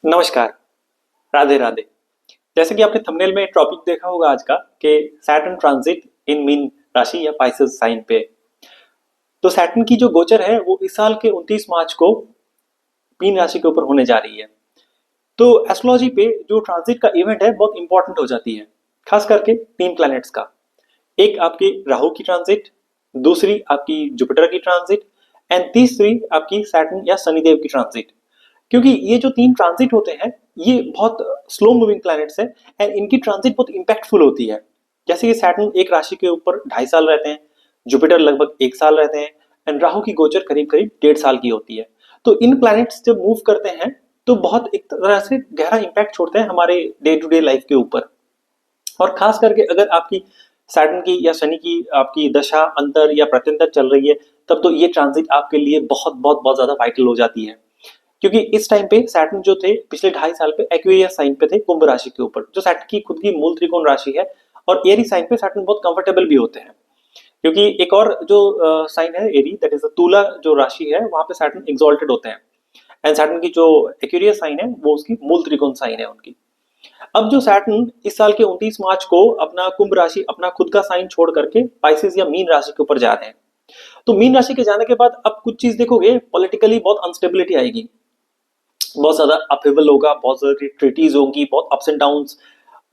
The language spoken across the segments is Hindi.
नमस्कार। राधे राधे। जैसे कि आपने थंबनेल में टॉपिक देखा होगा आज का कि सैटर्न ट्रांजिट इन मीन राशि या पाइसेस साइन पे। तो सैटर्न की जो गोचर है वो इस साल के 29 मार्च को मीन राशि के ऊपर होने जा रही है। तो एस्ट्रोलॉजी पे जो ट्रांजिट का इवेंट है बहुत इंपॉर्टेंट हो जाती है, खास करके तीन प्लैनेट्स का। एक आपकी राहु की ट्रांजिट, दूसरी आपकी जुपिटर की ट्रांजिट एंड तीसरी आपकी सैटर्न या शनिदेव की ट्रांजिट। क्योंकि ये जो तीन ट्रांजिट होते हैं ये बहुत स्लो मूविंग प्लैनेट्स हैं एंड इनकी ट्रांजिट बहुत इंपैक्टफुल होती है। जैसे कि सैटर्न एक राशि के ऊपर 2.5 साल रहते हैं, जुपिटर लगभग 1 साल रहते हैं एंड राहु की गोचर करीब करीब 1.5 साल की होती है। तो इन प्लैनेट्स जब मूव करते हैं तो बहुत एक तरह से गहरा इंपैक्ट छोड़ते हैं हमारे डे टू डे लाइफ के ऊपर। और खास करके अगर आपकी सैटर्न की या शनि की आपकी दशा अंतर या प्रत्यंतर चल रही है तब तो ये ट्रांजिट आपके लिए बहुत बहुत बहुत ज्यादा वाइटल हो जाती है। क्योंकि इस टाइम पे सैटर्न जो थे पिछले 2.5 साल पे एक्वेरियस साइन पे थे, कुंभ राशि के ऊपर, जो सैटर्न की खुद की मूल त्रिकोण राशि है। और एरी साइन पे सैटर्न बहुत कंफर्टेबल भी होते हैं। क्योंकि एक और जो साइन है एरी, दैट इज तुला जो राशि है, वहां पे सैटर्न एग्जॉल्टेड होते हैं। एंड सैटर्न की जो एक्वेरियस साइन है वो उसकी मूल त्रिकोण साइन है उनकी। अब जो सैटर्न इस साल के 29 मार्च को अपना कुंभ राशि, अपना खुद का साइन छोड़ करके पाइसेस या मीन राशि के ऊपर जा रहे हैं। तो मीन राशि के जाने के बाद अब कुछ चीज देखोगे, पॉलिटिकली बहुत अनस्टेबिलिटी आएगी, बहुत ज्यादा अपहेवल होगा, बहुत ज्यादा ट्रीटीज होंगी, बहुत अप्स एंड डाउन्स।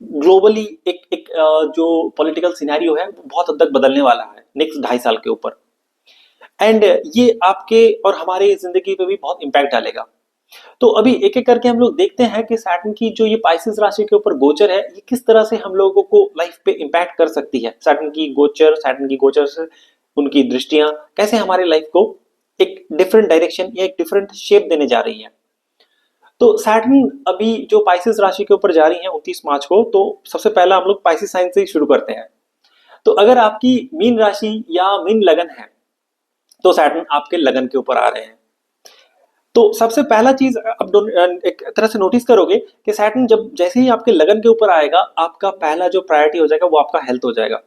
ग्लोबली एक जो पॉलिटिकल सिनेरियो है वो बहुत हद तक बदलने वाला है नेक्स्ट 2.5 साल के ऊपर। एंड ये आपके और हमारे जिंदगी पे भी बहुत इंपैक्ट डालेगा। तो अभी एक एक करके हम लोग देखते हैं कि सैटर्न की जो ये पाइसेस राशि के ऊपर गोचर है ये किस तरह से हम लोगों को लाइफ पे इंपैक्ट कर सकती है। सैटर्न की गोचर से उनकी दृष्टियां कैसे हमारे लाइफ को एक डिफरेंट डायरेक्शन या एक डिफरेंट शेप देने जा रही है। तो सैटर्न अभी जो पाइसेस राशि के ऊपर जा रही है 29 मार्च को, तो सबसे पहला हम लोग पाइसेस साइन से ही शुरू करते हैं। तो अगर आपकी मीन राशि या मीन लगन है तो सैटर्न आपके लगन के ऊपर आ रहे हैं। तो सबसे पहला चीज अब एक तरह से नोटिस करोगे कि सैटर्न जब जैसे ही आपके लगन के ऊपर आएगा, आपका पहला जो प्रायोरिटी हो जाएगा वो आपका हेल्थ हो जाएगा।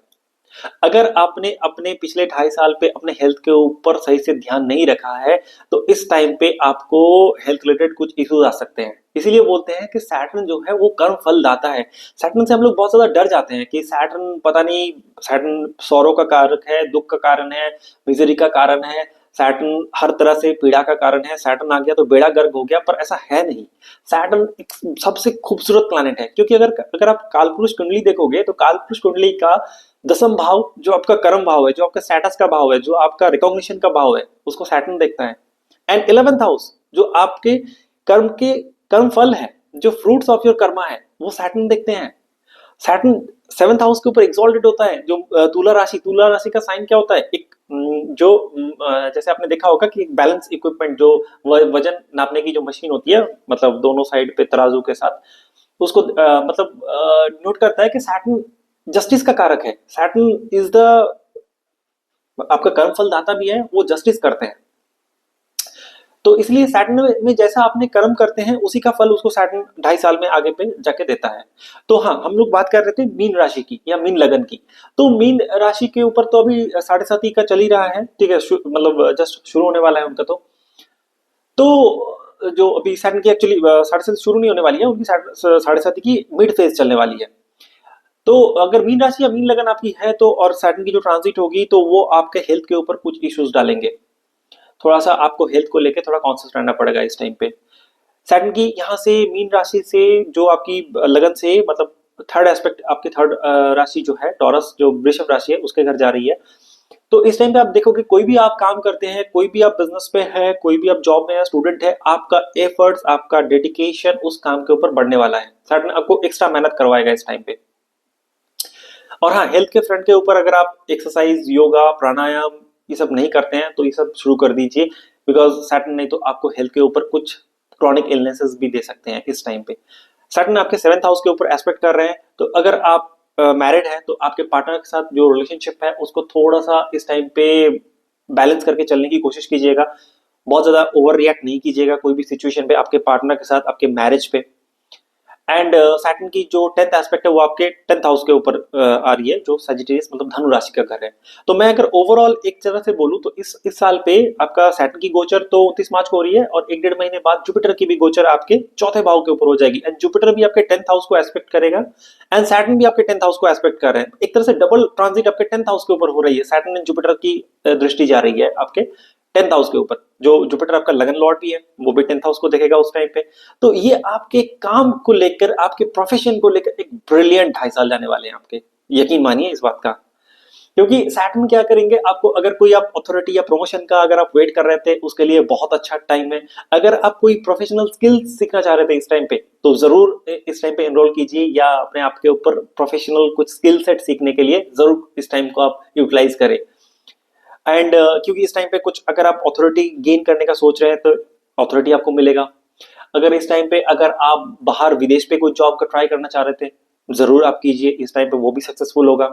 अगर आपने अपने पिछले 2.5 साल पे अपने हेल्थ के ऊपर सही से ध्यान नहीं रखा है तो इस टाइम पे आपको हेल्थ रिलेटेड कुछ इश्यूज आ सकते हैं। इसीलिए बोलते हैं कि सैटर्न जो है वो कर्म फल दाता है। सैटर्न से हम लोग बहुत ज्यादा डर जाते हैं कि सैटर्न पता नहीं, सैटर्न सौरों का कारक है, दुख का कारण है, मिजरी का कारण है, सैटर्न हर तरह से पीड़ा का कारण है, सैटर्न आ गया तो बेड़ा गर्क हो गया, पर ऐसा है नहीं। सैटर्न एक सबसे खूबसूरत प्लैनेट है। क्योंकि अगर अगर आप कालपुरुष कुंडली देखोगे तो कालपुरुष कुंडली का 10वां भाव जो आपका कर्म भाव है, जो आपका स्टेटस का भाव है, जो आपका रिकॉग्निशन का भाव है, उसको सैटर्न देखता है। एंड 11th हाउस जो आपके कर्म फल है, जो फ्रूट्स ऑफ योर कर्मा है, वो सैटर्न देखते हैं। सैटर्न 7th हाउस के ऊपर एग्जॉल्टेड होता है। जो तुला राशि का साइन क्या होता है, एक जैसे आपने देखा होगा कि एक बैलेंस इक्विपमेंट, जो वजन नापने की जो मशीन होती है, मतलब दोनों साइड पे तराजू के साथ, उसको मतलब नोट करता है कि सैटर्न जस्टिस का कारक है। सैटर्न इज द आपका कर्म फल दाता भी है, वो जस्टिस करते हैं। तो इसलिए सैटर्न में जैसा आपने कर्म करते हैं उसी का फल उसको सैटर्न 2.5 साल में आगे पे जाके देता है। तो हाँ, हम लोग बात कर रहे थे मीन राशि की या मीन लगन की। तो मीन राशि के ऊपर तो अभी 7.5 का चल ही रहा है, ठीक है, मतलब जस्ट शुरू होने वाला है उनका। तो जो अभी सैटर्न की एक्चुअली 7.5 शुरू नहीं होने वाली है, उनकी 7.5 की मिड फेज चलने वाली है। तो अगर मीन राशि या मीन लगन आपकी है तो, और सैटर्न की जो ट्रांजिट होगी, तो वो आपके हेल्थ के ऊपर कुछ इश्यूज डालेंगे। थोड़ा सा आपको हेल्थ को लेकर थोड़ा कॉन्शियस रहना पड़ेगा इस टाइम पे। सैटर्न की यहाँ से मीन राशि से जो आपकी लगन से, मतलब थर्ड एस्पेक्ट, आपके थर्ड राशि जो है टॉरस, जो वृषभ राशि है, उसके घर जा रही है। तो इस टाइम पे आप देखोगे कोई भी आप काम करते हैं, कोई भी आप बिजनेस पे है, कोई भी आप जॉब में है, स्टूडेंट है, आपका एफर्ट्स, आपका डेडिकेशन उस काम के ऊपर बढ़ने वाला है। सैटर्न आपको एक्स्ट्रा मेहनत करवाएगा इस टाइम पे। और हाँ, हेल्थ के फ्रंट के ऊपर अगर आप एक्सरसाइज, योगा, प्राणायाम ये सब नहीं करते हैं तो ये सब शुरू कर दीजिए। बिकॉज सैटर्न नहीं तो आपको हेल्थ के ऊपर कुछ क्रॉनिक इलनेसेस भी दे सकते हैं इस टाइम पे। सैटर्न आपके 7th हाउस के ऊपर एस्पेक्ट कर रहे हैं। तो अगर आप मैरिड है तो आपके पार्टनर के साथ जो रिलेशनशिप है उसको थोड़ा सा इस टाइम पे बैलेंस करके चलने की कोशिश कीजिएगा। बहुत ज्यादा ओवर रिएक्ट नहीं कीजिएगा कोई भी सिचुएशन पे, आपके पार्टनर के साथ, आपके मैरिज पे। एंड सैटर्न की जो 10th एस्पेक्ट है वो आपके 10th हाउस के ऊपर आ रही है, जो सजिटेरियस मतलब धनु राशि का घर है। तो मैं अगर ओवरऑल एक तरह से बोलूं तो इस साल पे आपका सैटर्न की गोचर तो 29 मार्च को हो रही है, और एक डेढ़ महीने बाद जुपिटर की भी गोचर आपके चौथे भाव के ऊपर हो जाएगी, एंड जुपिटर भी आपके 10th हाउस को एस्पेक्ट करेगा, एंड सैटर्न भी आपके 10th हाउस को एस्पेक्ट कर रहे हैं। एक तरह से डबल ट्रांजिट आपके 10th हाउस के ऊपर हो रही है, सैटर्न एंड जुपिटर की दृष्टि जा रही है आपके 10th हाउस के ऊपर। जो जुपिटर आपका लगन लॉर्ड भी है वो भी 10th हाउस को देखेगा उस टाइम पे। तो ये आपके काम को लेकर, आपके प्रोफेशन को लेकर एक ब्रिलियंट 2.5 साल जाने वाले हैं आपके, यकीन मानिए इस बात का। क्योंकि सैटर्न क्या करेंगे आपको, अगर कोई आप अथॉरिटी या प्रमोशन का अगर आप वेट कर रहे थे, उसके लिए बहुत अच्छा टाइम है। अगर आप कोई प्रोफेशनल स्किल्स सीखना चाह रहे थे इस टाइम पे, तो जरूर इस टाइम पे एनरोल कीजिए, या अपने आप के ऊपर प्रोफेशनल कुछ स्किल सेट सीखने के लिए जरूर इस टाइम को आप यूटिलाइज करें। एंड क्योंकि इस टाइम पे कुछ अगर आप अथॉरिटी गेन करने का सोच रहे हैं तो अथॉरिटी आपको मिलेगा। अगर इस टाइम पे अगर आप बाहर विदेश पे कोई जॉब का ट्राई करना चाह रहे थे, जरूर आप कीजिए, इस टाइम पे वो भी सक्सेसफुल होगा।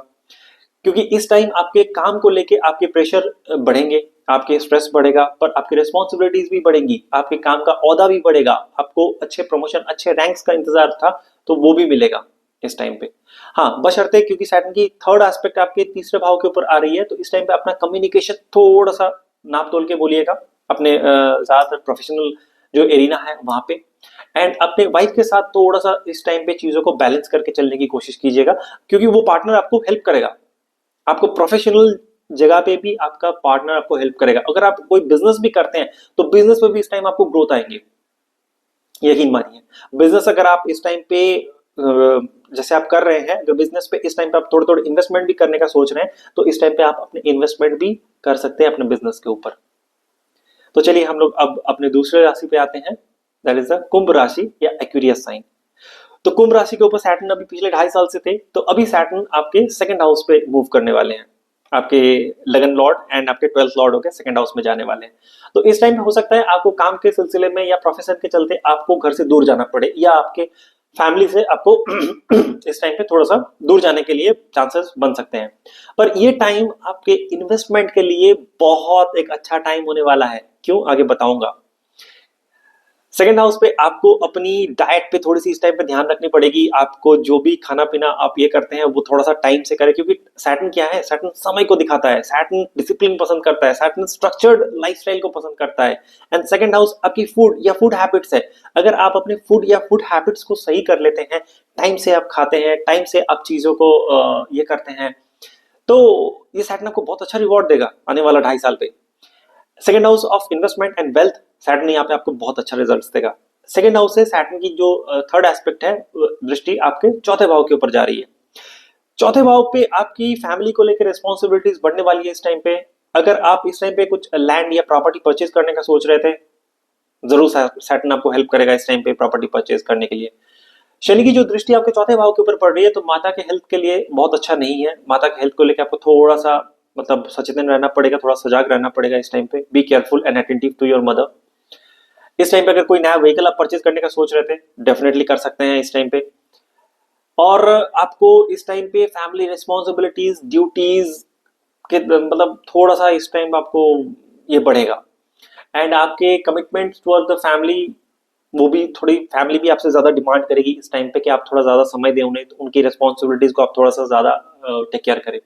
क्योंकि इस टाइम आपके काम को लेके आपके प्रेशर बढ़ेंगे, आपके स्ट्रेस बढ़ेगा, पर आपकी रिस्पॉन्सिबिलिटीज भी बढ़ेंगी, आपके काम का औहदा भी बढ़ेगा, आपको अच्छे प्रमोशन अच्छे रैंक्स का इंतजार था तो वो भी मिलेगा इस टाइम पे। हाँ, बशर्ते क्योंकि सैटर्न की थर्ड एस्पेक्ट आपके तीसरे भाव के ऊपर आ रही है, तो इस टाइम पे अपना कम्युनिकेशन थोड़ा सा नाप तोल के बोलिएगा, अपने ज्यादातर प्रोफेशनल जो एरिना है वहां पे। एंड अपने वाइफ के साथ थोड़ा सा इस टाइम पे चीजों को बैलेंस करके चलने की कोशिश कीजिएगा, क्योंकि वो पार्टनर आपको हेल्प करेगा। आपको प्रोफेशनल जगह पे भी आपका पार्टनर आपको हेल्प करेगा। अगर आप कोई बिजनेस भी करते हैं तो बिजनेस में भी इस टाइम आपको ग्रोथ आएंगे, यकीन मानिए। बिजनेस अगर आप इस टाइम पे जैसे आप कर रहे हैं, अगर बिजनेस पे इस टाइम पे आप थोड़े थोड़े इन्वेस्टमेंट भी करने का सोच रहे हैं, तो इस टाइम पे आप अपने इन्वेस्टमेंट भी कर सकते हैं अपने बिजनेस के ऊपर। तो चलिए हम लोग अब अपने दूसरे राशि पे आते हैं, दैट इज द कुंभ राशि या एक्वेरियस साइन। तो कुंभ राशि के ऊपर सैटर्न अभी पिछले 2.5 साल से थे, तो अभी सैटर्न आपके सेकंड हाउस पे मूव करने वाले हैं। आपके लगन लॉर्ड एंड आपके 12th लॉर्ड होकर सेकंड हाउस में जाने वाले हैं। तो इस टाइम पे हो सकता है आपको काम के सिलसिले में या प्रोफेशन के चलते आपको घर से दूर जाना पड़े, या आपके फैमिली से आपको इस टाइम पे थोड़ा सा दूर जाने के लिए चांसेस बन सकते हैं। पर ये टाइम आपके इन्वेस्टमेंट के लिए बहुत एक अच्छा टाइम होने वाला है। क्यों, आगे बताऊंगा। सेकेंड हाउस पे आपको अपनी डाइट पे थोड़ी सी इस टाइम पे ध्यान रखनी पड़ेगी। आपको जो भी खाना पीना आप ये करते हैं वो थोड़ा सा टाइम से करें, क्योंकि सैटर्न क्या है, सैटर्न समय को दिखाता है, सैटर्न डिसिप्लिन पसंद करता है, सैटर्न स्ट्रक्चर्ड लाइफस्टाइल को पसंद करता है। एंड सेकेंड हाउस आपकी फूड या फूड हैबिट्स है। अगर आप अपने फूड या फूड हैबिट्स को सही कर लेते हैं, टाइम से आप खाते हैं, टाइम से आप चीजों को ये करते हैं, तो ये सैटर्न आपको बहुत अच्छा रिवॉर्ड देगा आने वाला 2.5 साल पे। Second house of investment and wealth, Saturn यहाँ पे आपको बहुत अच्छा रिजल्ट देगा। सेकेंड हाउस से सैटर्न की जो थर्ड एस्पेक्ट है, दृष्टि आपके चौथे भाव के ऊपर जा रही है। चौथे भाव पे आपकी फैमिली को लेकर रिस्पॉन्सिबिलिटीज बढ़ने वाली है इस टाइम पे। अगर आप इस टाइम पे कुछ लैंड या प्रॉपर्टी परचेज करने का सोच रहे थे, जरूर सैटर्न आपको हेल्प करेगा इस टाइम पे प्रॉपर्टी परचेज करने के लिए। शनि की जो दृष्टि आपके चौथे भाव के ऊपर पड़ रही है, तो माता के हेल्थ के लिए बहुत अच्छा नहीं है। माता के हेल्थ को लेकर आपको थोड़ा सा मतलब सचेतन रहना पड़ेगा, थोड़ा सजाग रहना पड़ेगा इस टाइम पे। Be careful and attentive to your mother. इस टाइम पे अगर कोई नया व्हीकल आप परचेज करने का सोच रहे थे, डेफिनेटली कर सकते हैं इस टाइम पे। और आपको इस टाइम पे फैमिली रिस्पॉन्सिबिलिटीज ड्यूटीज के मतलब थोड़ा सा इस टाइम आपको ये बढ़ेगा। एंड आपके कमिटमेंट टुवर्ड द फैमिली, वो भी थोड़ी फैमिली भी आपसे ज्यादा डिमांड करेगी इस टाइम पे कि आप थोड़ा ज्यादा समय दें उन्हें, तो उनकी रिस्पॉन्सिबिलिटीज को आप थोड़ा सा ज्यादा टेक केयर करें।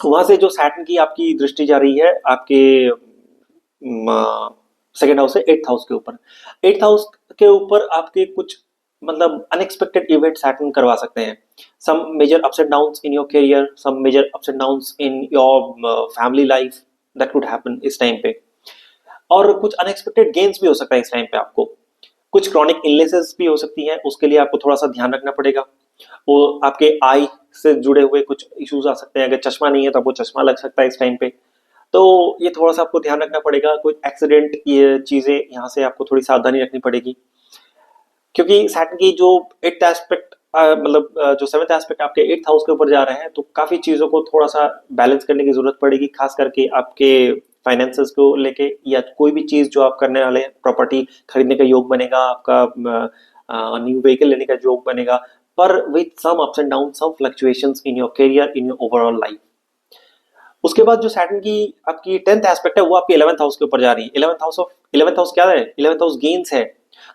वहां से जो सैटर्न की आपकी दृष्टि जा रही है आपके सेकेंड हाउस से 8th हाउस के ऊपर। 8th हाउस के ऊपर आपके कुछ मतलब अनएक्सपेक्टेड इवेंट सैटर्न करवा सकते हैं। Some major ups and downs in your career, some major ups and downs in your family life, that could happen इस टाइम पे। और कुछ अनएक्सपेक्टेड गेन्स भी हो सकता है इस टाइम पे आपको। कुछ क्रॉनिक इलनेसेस भी हो सकती हैं, उसके लिए आपको थोड़ा सा ध्यान रखना पड़ेगा। वो आपके आई से जुड़े हुए कुछ इश्यूज आ सकते हैं। अगर चश्मा नहीं है तो आपको चश्मा लग सकता है इस टाइम पे, तो ये थोड़ा सा आपको ध्यान रखना पड़ेगा। कोई एक्सीडेंट, ये चीजें यहाँ से आपको थोड़ी सावधानी रखनी पड़ेगी। क्योंकि सैटर्न की जो 8th एस्पेक्ट मतलब जो 7th एस्पेक्ट आपके 8th हाउस के ऊपर जा रहे हैं, तो काफी चीजों को थोड़ा सा बैलेंस करने की जरूरत पड़ेगी, खास करके आपके फाइनेंसेस को लेके, या कोई भी चीज जो आप करने वाले हैं, प्रॉपर्टी खरीदने का योग बनेगा आपका, न्यू व्हीकल लेने का योग बनेगा, पर with some ups and down, some fluctuations in your career, in your overall life. उसके बाद जो सैटर्न की आपकी 10th एस्पेक्ट है वो आपकी 11th हाउस के ऊपर जा रही है। 11th हाउस क्या है? 11th हाउस गेन्स है।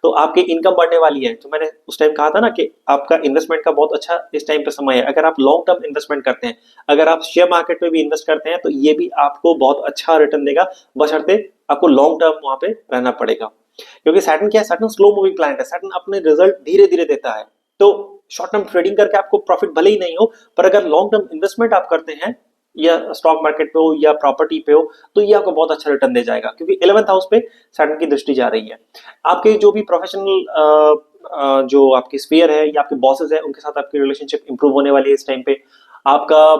तो आपकी इनकम बढ़ने वाली है। तो मैंने उस टाइम कहा था ना कि आपका इन्वेस्टमेंट का बहुत अच्छा इस टाइम पे समय है। अगर आप लॉन्ग टर्म इन्वेस्टमेंट करते हैं, अगर आप शेयर मार्केट में भी इन्वेस्ट करते हैं, तो ये भी आपको बहुत अच्छा रिटर्न देगा, बशर्ते आपको लॉन्ग टर्म वहां पे रहना पड़ेगा। क्योंकि सैटर्न क्या है, सैटर्न स्लो मूविंग प्लैनेट है, सैटर्न अपने रिजल्ट धीरे धीरे देता है। तो शॉर्ट टर्म ट्रेडिंग करके आपको प्रॉफिट भले ही नहीं हो, पर अगर लॉन्ग टर्म इन्वेस्टमेंट आप करते हैं या स्टॉक मार्केट पे हो या प्रॉपर्टी पे हो, तो ये आपको बहुत अच्छा रिटर्न दे जाएगा। क्योंकि 11th हाउस पे सैटर्न की दृष्टि जा रही है। आपके जो भी प्रोफेशनल जो आपकी स्फीयर है या आपके बॉसेस है, उनके साथ आपकी रिलेशनशिप इंप्रूव होने वाली है इस टाइम पे। आपका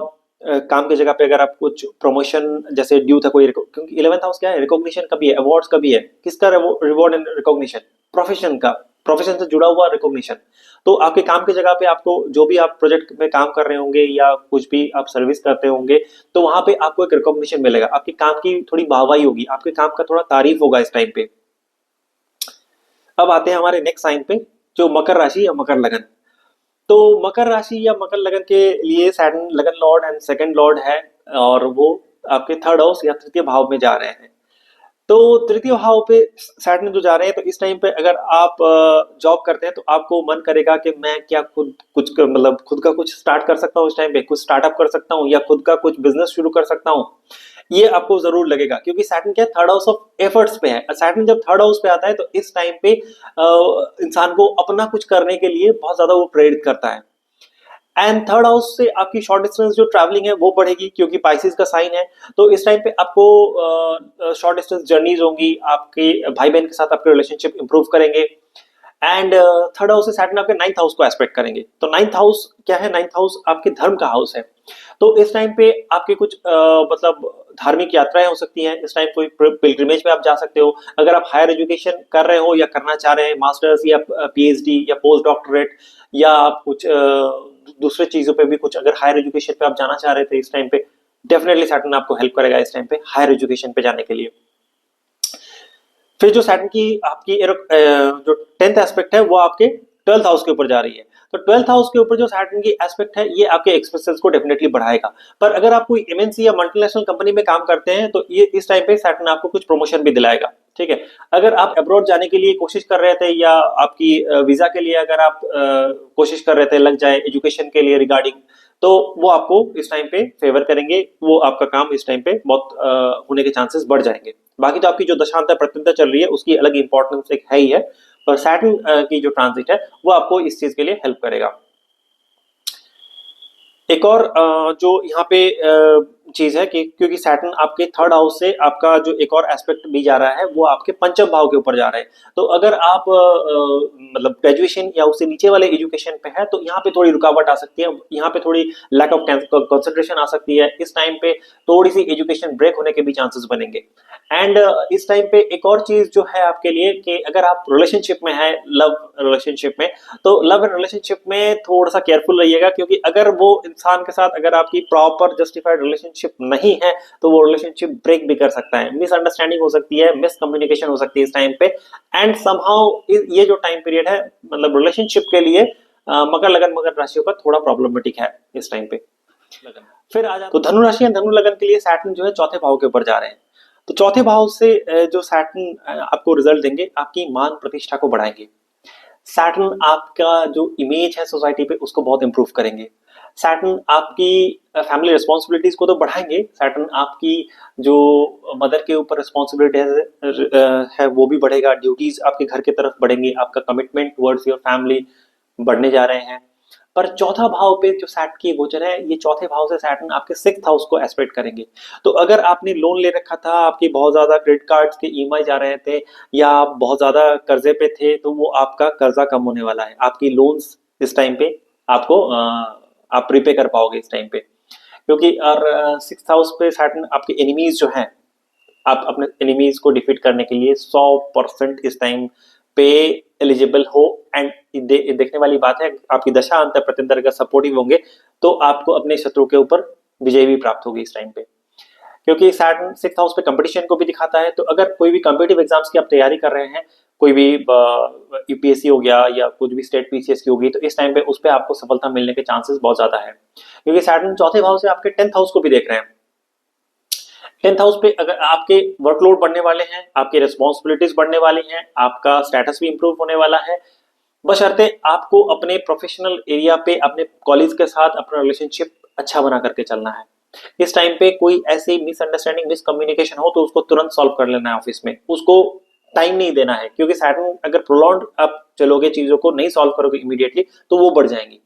काम की जगह पे अगर आप कुछ प्रमोशन जैसे ड्यू था कोई, क्योंकि 11th हाउस क्या है, रिकॉग्निशन का भी है, अवार्ड्स का भी है। किसका रिवॉर्ड एंड रिकॉग्निशन? प्रोफेशन का, प्रोफेशन से जुड़ा हुआ रिकॉग्निशन। तो आपके काम की जगह पे आपको जो भी आप प्रोजेक्ट में काम कर रहे होंगे या कुछ भी आप सर्विस करते होंगे, तो वहां पे आपको एक रिकॉग्निशन मिलेगा, आपके काम की थोड़ी वाहवाही होगी, आपके काम का थोड़ा तारीफ होगा इस टाइम पे। अब आते हैं हमारे नेक्स्ट साइन पे, जो मकर राशि या मकर लगन। तो मकर राशि या मकर लगन के लिए सैटर्न लगन लॉर्ड एंड सेकंड लॉर्ड है, और वो आपके थर्ड हाउस या तृतीय भाव में जा रहे हैं। तो तृतीय भाव पे सैटर्न जो जा रहे हैं, तो इस टाइम पे अगर आप जॉब करते हैं, तो आपको मन करेगा कि मैं क्या खुद कुछ मतलब खुद का कुछ स्टार्ट कर सकता हूँ, इस टाइम पे कुछ स्टार्टअप कर सकता हूँ या खुद का कुछ बिजनेस शुरू कर सकता हूँ। ये आपको जरूर लगेगा, क्योंकि सैटर्न क्या थर्ड हाउस ऑफ एफर्ट्स पे है। सैटर्न जब थर्ड हाउस पे आता है, तो इस टाइम पे इंसान को अपना कुछ करने के लिए बहुत ज्यादा वो प्रेरित करता है। एंड थर्ड हाउस से आपकी शॉर्ट डिस्टेंस जो ट्रैवलिंग है वो बढ़ेगी, क्योंकि पाइसिस का साइन है। तो इस टाइम पे आपको शॉर्ट डिस्टेंस जर्नीज होंगी, आपके भाई बहन के साथ आपके रिलेशनशिप इंप्रूव करेंगे। एंड थर्ड हाउस से सैटर्न आपके नाइन्थ हाउस को एस्पेक्ट करेंगे। तो नाइन्थ हाउस क्या है? नाइन्थ हाउस आपके धर्म का हाउस है। तो इस टाइम पे आपके कुछ मतलब धार्मिक यात्राएं हो सकती हैं। इस टाइम कोई पिलग्रिमेज पे आप जा सकते हो। अगर आप हायर एजुकेशन कर रहे हो या करना चाह रहे हैं, मास्टर्स या पीएचडी या पोस्ट डॉक्टरेट, या आप कुछ दूसरे चीजों पे भी कुछ अगर हायर एजुकेशन पे आप जाना चाह रहे थे, इस टाइम पे डेफिनेटली सैटर्न आपको हेल्प करेगा इस टाइम पे हायर एजुकेशन पे जाने के लिए। फिर जो सैटर्न की आपकी जो 10th एस्पेक्ट है, वो आपके 12th हाउस के ऊपर जा रही है। तो 12th हाउस के ऊपर जो सैटर्न की एस्पेक्ट है, ये आपके एक्सपेंसेस को डेफिनेटली बढ़ाएगा। पर अगर आप कोई एमएनसी या मल्टीनेशनल कंपनी में काम करते हैं, तो ये इस टाइम पे सैटर्न आपको कुछ प्रमोशन भी दिलाएगा। ठीक है। अगर आप अब्रॉड जाने के लिए कोशिश कर रहे थे, या आपकी वीजा के लिए अगर आप कोशिश कर रहे थे लग जाए एजुकेशन के लिए रिगार्डिंग, तो वो आपको इस टाइम पे फेवर करेंगे। वो आपका काम इस टाइम पे बहुत होने के चांसेस बढ़ जाएंगे। बाकी तो आपकी जो दशांतर प्रत्यंतर चल रही है, उसकी अलग इंपॉर्टेंस एक है ही है, पर सैटर्न की जो ट्रांजिट है, वो आपको इस चीज के लिए हेल्प करेगा। एक और जो यहाँ पे चीज है कि क्योंकि सैटर्न आपके थर्ड हाउस से आपका जो एक और एस्पेक्ट भी जा रहा है, वो आपके पंचम भाव के ऊपर जा रहा है। तो अगर आप मतलब ग्रेजुएशन या उससे नीचे वाले एजुकेशन पे है, तो यहाँ पे थोड़ी रुकावट आ सकती है, यहाँ पे थोड़ी लैक ऑफ कंसंट्रेशन आ सकती है। इस टाइम पे थोड़ी सी एजुकेशन ब्रेक होने के भी चांसेस बनेंगे। एंड इस टाइम पे एक और चीज जो है आपके लिए, कि अगर आप रिलेशनशिप में है, लव रिलेशनशिप में, तो लव एंड रिलेशनशिप में थोड़ा सा केयरफुल रहिएगा। क्योंकि अगर वो इंसान के साथ अगर आपकी प्रॉपर जस्टिफाइड रिलेशनशिप नहीं है, तो वो रिलेशनशिप ब्रेक भी कर सकता है, मिसअंडरस्टैंडिंग हो सकती है, मिसकम्युनिकेशन हो सकती है इस टाइम पे। एंड समहाउ ये जो टाइम पीरियड है, मतलब रिलेशनशिप के लिए मकर लगन मकर राशियों का थोड़ा प्रॉब्लमेटिक है इस टाइम पे। फिर आ जाए तो धनु राशि या धनु लगन के लिए सैटर्न जो है चौथे भाव के ऊपर जा रहे हैं। तो चौथे भाव से जो सैटर्न आपको रिजल्ट देंगे, आपकी मान प्रतिष्ठा को बढ़ाएंगे। सैटर्न आपका जो इमेज है सोसाइटी पे, उसको बहुत इंप्रूव करेंगे। सैटर्न आपकी फैमिली रिस्पॉन्सिबिलिटीज को तो बढ़ाएंगे। सैटर्न आपकी जो मदर के ऊपर रिस्पॉन्सिबिलिटी है वो भी बढ़ेगा। ड्यूटीज आपके घर की तरफ बढ़ेंगे, आपका कमिटमेंट टुवर्ड्स योर फैमिली बढ़ने जा रहे हैं। पर चौथा भाव पे जो सैटर्न की गोचर है, ये चौथे भाव से सैटर्न आपके सिक्स्थ हाउस को एस्पेक्ट करेंगे। तो अगर आपने लोन ले रखा था, आपके बहुत ज्यादा क्रेडिट कार्ड्स के ईएमआई जा रहे थे, या आप बहुत ज्यादा कर्जे पे थे, तो वो आपका कर्जा कम होने वाला है। आपकी लोन्स इस टाइम पे आपको आप प्रीपे कर पाओगे इस टाइम पे। क्योंकि और सिक्स्थ हाउस पे सैटर्न आपके एनिमीज जो हैं, आप अपने एनिमीज को डिफीट करने के लिए 100% इस टाइम पे एलिजिबल हो। एंड देखने वाली बात है, आपकी दशा अंतर प्रत्यंतर अगर सपोर्टिव होंगे, तो आपको अपने शत्रु के ऊपर विजय भी प्राप्त होगी इस टाइम पे। क्योंकि सैटर्न सिक्स्थ हाउस पे कंपटीशन को भी दिखाता है। तो अगर कोई भी कॉम्पिटिटिव एग्जाम्स की आप तैयारी कर रहे हैं, कोई भी यूपीएससी हो गया या कुछ भी स्टेट पीसीएस की होगी, तो इस टाइम पे उस पर आपको सफलता मिलने के चांसेस बहुत ज्यादा है। क्योंकि सैटर्न चौथे भाव से आपके 10th हाउस को भी देख रहे हैं। 10th हाउस पे अगर आपके वर्कलोड बढ़ने वाले हैं, आपकी रिस्पॉन्सिबिलिटीज बढ़ने वाली हैं, आपका स्टेटस भी इंप्रूव होने वाला है, बशर्ते आपको अपने प्रोफेशनल एरिया पे अपने कॉलीग के साथ अपना रिलेशनशिप अच्छा बना करके चलना है। इस टाइम पे कोई ऐसी मिसअंडरस्टैंडिंग मिसकम्युनिकेशन हो तो उसको तुरंत सॉल्व कर लेना है ऑफिस में, उसको टाइम नहीं देना है, क्योंकि सैटर्न अगर प्रोलॉन्ग आप चलोगे, चीजों को नहीं सॉल्व करोगे इमीडिएटली, तो वो बढ़ जाएंगी,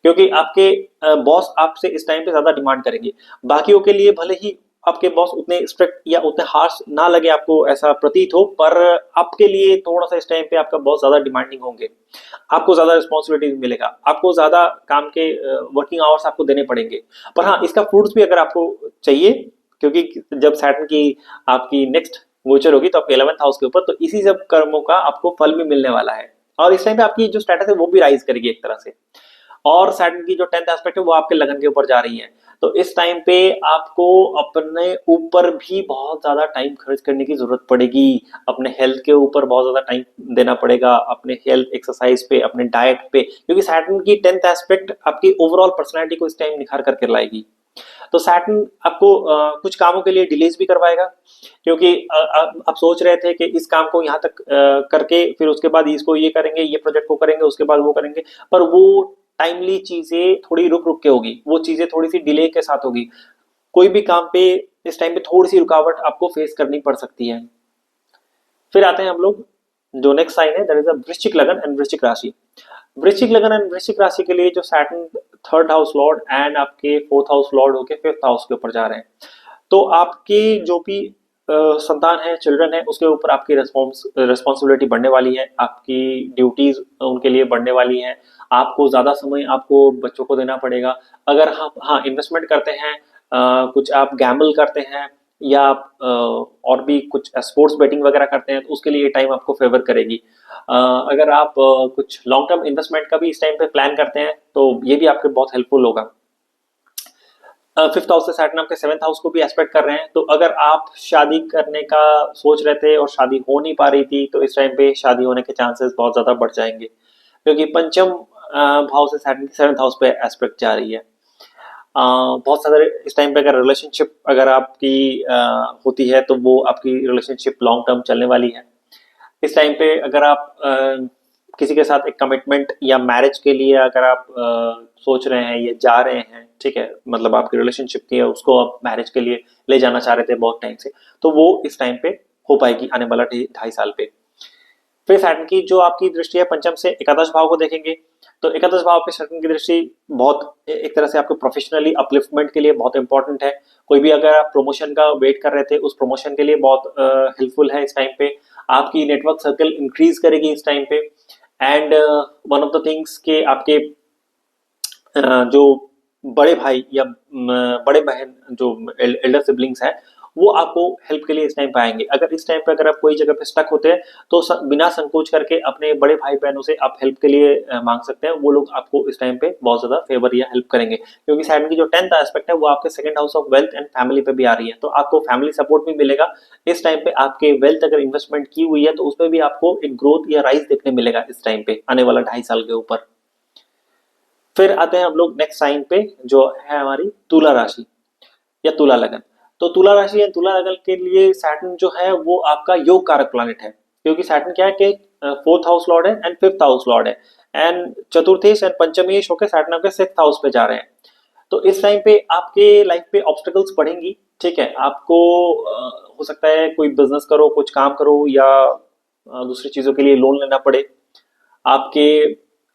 क्योंकि आपके बॉस आपसे इस टाइम पे ज्यादा डिमांड करेंगे। बाकियों के लिए भले ही आपके बॉस उतने स्ट्रिक्ट या उतने हार्श ना लगे, आपको ऐसा प्रतीत हो, पर आपके लिए थोड़ा सा इस टाइम पे आपका बॉस ज्यादा डिमांडिंग होंगे, आपको ज्यादा रिस्पॉन्सिबिलिटी मिलेगा, आपको ज्यादा काम के वर्किंग आवर्स आपको देने पड़ेंगे। पर हाँ, इसका फ्रूट्स भी अगर आपको चाहिए, क्योंकि जब सैटर्न की आपकी नेक्स्ट गोचर होगी तो आपके 11th हाउस के ऊपर, तो इसी सब कर्मों का आपको फल भी मिलने वाला है, और इस टाइम पे आपकी जो स्टेटस है वो भी राइज करेगी एक तरह से। और सैटर्न की जो 10th एस्पेक्ट है वो आपके लगन के ऊपर जा रही है, तो इस टाइम पे आपको अपने ऊपर भी बहुत ज्यादा टाइम खर्च करने की जरूरत पड़ेगी, अपने हेल्थ के ऊपर बहुत ज्यादा टाइम देना पड़ेगा, अपने हेल्थ, एक्सरसाइज पे, अपने डाइट पे, क्योंकि सैटर्न की 10th एस्पेक्ट आपकी ओवरऑल पर्सनैलिटी को इस टाइम निखार करके लाएगी। तो सैटर्न आपको कुछ कामों के लिए डिलेज भी करवाएगा, क्योंकि आप सोच रहे थे कि इस काम को यहाँ तक करके फिर उसके बाद इसको ये करेंगे, ये प्रोजेक्ट को करेंगे, उसके बाद वो करेंगे, पर वो टाइमली चीजें थोड़ी रुक रुक के होगी, वो चीजें थोड़ी सी डिले के साथ होगी, कोई भी काम पे इस टाइम पे थोड़ी सी रुकावट आपको फेस करनी पड़ सकती है। फिर आते हैं हम लोग, जो नेक्स्ट साइन है दैट इज अ वृश्चिक लगन एंड वृश्चिक राशि। वृश्चिक लगन एंड वृश्चिक राशि के लिए जो Saturn 3rd house Lord and आपके 4th हाउस लॉर्ड होके 5th हाउस के ऊपर जा रहे हैं, तो आपकी जो भी संतान है, चिल्ड्रन है, उसके ऊपर आपकी रिस्पॉन्सिबिलिटी बढ़ने वाली है, आपकी ड्यूटीज उनके लिए बढ़ने वाली है, आपको ज्यादा समय आपको बच्चों को देना पड़ेगा। अगर हम हाँ इन्वेस्टमेंट करते हैं, कुछ आप गैम्बल करते हैं, या आप और भी कुछ स्पोर्ट्स बेटिंग वगैरह करते हैं, तो उसके लिए ये टाइम आपको फेवर करेगी। अगर आप कुछ लॉन्ग टर्म इन्वेस्टमेंट का भी इस टाइम पे प्लान करते हैं तो ये भी आपके बहुत हेल्पफुल होगा। 5th हाउस से सैटर्न आपके 7th हाउस को भी एस्पेक्ट कर रहे हैं, तो अगर आप शादी करने का सोच रहे थे और शादी हो नहीं पा रही थी, तो इस टाइम पे शादी होने के चांसेस बहुत ज्यादा बढ़ जाएंगे, क्योंकि पंचम भाव से सैटर्न की 7th हाउस पे एस्पेक्ट जा रही है। बहुत सारे इस टाइम पे अगर रिलेशनशिप अगर आपकी होती है, तो वो आपकी रिलेशनशिप लॉन्ग टर्म चलने वाली है। इस टाइम पे अगर आप किसी के साथ एक कमिटमेंट या मैरिज के लिए अगर आप सोच रहे हैं या जा रहे हैं, ठीक है, मतलब आपकी रिलेशनशिप की है, उसको आप मैरिज के लिए ले जाना चाह रहे थे बहुत टाइम से, तो वो इस टाइम पे हो पाएगी आने वाला 2.5 साल पे। फिर सैटर्न की जो आपकी दृष्टि है पंचम से एकादश भाव को देखेंगे, तो एकादश भाव पे सैटर्न की दृष्टि बहुत एक तरह से आपको प्रोफेशनली अपलिफ्टमेंट के लिए बहुत इंपॉर्टेंट है। कोई भी अगर आप प्रमोशन का वेट कर रहे थे, उस प्रमोशन के लिए बहुत हेल्पफुल है इस टाइम पे। आपकी नेटवर्क सर्कल इंक्रीज करेगी इस टाइम पे, and one of the things के आपके जो बड़े भाई या बड़े बहन जो एल्डर सिबलिंग्स हैं, वो आपको हेल्प के लिए इस टाइम पे आएंगे। अगर इस टाइम पे अगर आप कोई जगह पे स्टक होते हैं, तो बिना संकोच करके अपने बड़े भाई बहनों से आप हेल्प के लिए मांग सकते हैं, वो लोग आपको इस टाइम पे बहुत ज्यादा फेवर या हेल्प करेंगे, क्योंकि सैटर्न की जो 10th एस्पेक्ट है वो आपके 2nd house of wealth and family पे भी आ रही है, तो आपको फैमिली सपोर्ट भी मिलेगा इस टाइम पे। आपके वेल्थ अगर इन्वेस्टमेंट की हुई है तो उसमें भी आपको एक ग्रोथ या राइज देखने मिलेगा इस टाइम पे आने वाला 2.5 साल के ऊपर। फिर आते हैं हम लोग नेक्स्ट साइन पे, जो है हमारी तुला राशि या तुला लगन। तो तुला राशि या तुला लगन के लिए सैटर्न जो है वो आपका योग कारक प्लैनेट है, क्योंकि सैटर्न क्या है कि 4th हाउस लॉर्ड है एंड 5th हाउस लॉर्ड है, एंड चतुर्थेश एंड पंचमेश होकर सैटर्न आपके 6th हाउस पे जा रहे हैं। तो इस टाइम पे आपके लाइफ पे ऑब्स्टेकल्स बढ़ेंगी, ठीक है, आपको हो सकता है कोई बिजनेस करो, कुछ काम करो, या दूसरी चीजों के लिए लोन लेना पड़े, आपके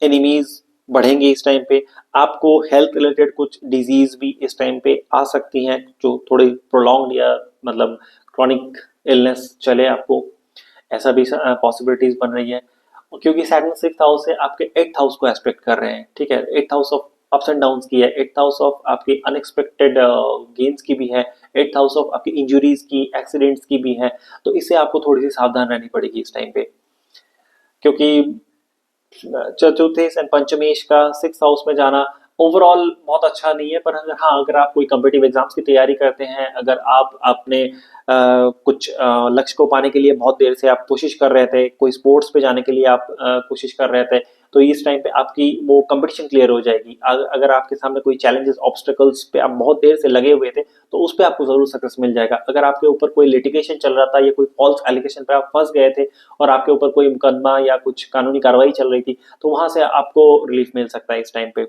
एनिमीज बढ़ेंगे इस टाइम पे, आपको हेल्थ रिलेटेड कुछ डिजीज भी इस टाइम पे आ सकती हैं, जो थोड़ी प्रोलॉन्ग या मतलब क्रॉनिक इलनेस चले आपको, ऐसा भी पॉसिबिलिटीज बन रही है, क्योंकि सैटर्न 6th हाउस से आपके 8th हाउस को एस्पेक्ट कर रहे हैं, ठीक है। 8th house of ups and downs की है, 8th हाउस ऑफ आपकी अनएक्सपेक्टेड गेन्स की भी है, 8th हाउस ऑफ आपकी इंजुरीज की, एक्सीडेंट्स की भी है, तो इससे आपको थोड़ी सी सावधान रहनी पड़ेगी इस टाइम पे, क्योंकि चतुर्थेश एंड पंचमेश का 6th हाउस में जाना ओवरऑल बहुत अच्छा नहीं है, पर अगर हाँ, अगर आप कोई कॉम्पिटिटिव एग्जाम्स की तैयारी करते हैं, अगर आप अपने कुछ लक्ष्य को पाने के लिए बहुत देर से आप कोशिश कर रहे थे, कोई स्पोर्ट्स पे जाने के लिए आप कोशिश कर रहे थे, तो इस टाइम पे आपकी वो कंपटीशन क्लियर हो जाएगी। अगर आपके सामने कोई चैलेंजेस ऑब्स्टिकल्स पे आप बहुत देर से लगे हुए थे, तो उस पे आपको जरूर सक्सेस मिल जाएगा। अगर आपके ऊपर कोई लिटिगेशन चल रहा था या कोई फॉल्स एलिगेशन पे आप फंस गए थे और आपके ऊपर कोई मुकदमा या कुछ कानूनी कार्रवाई चल रही थी, तो वहां से आपको रिलीफ मिल सकता है इस टाइम पे।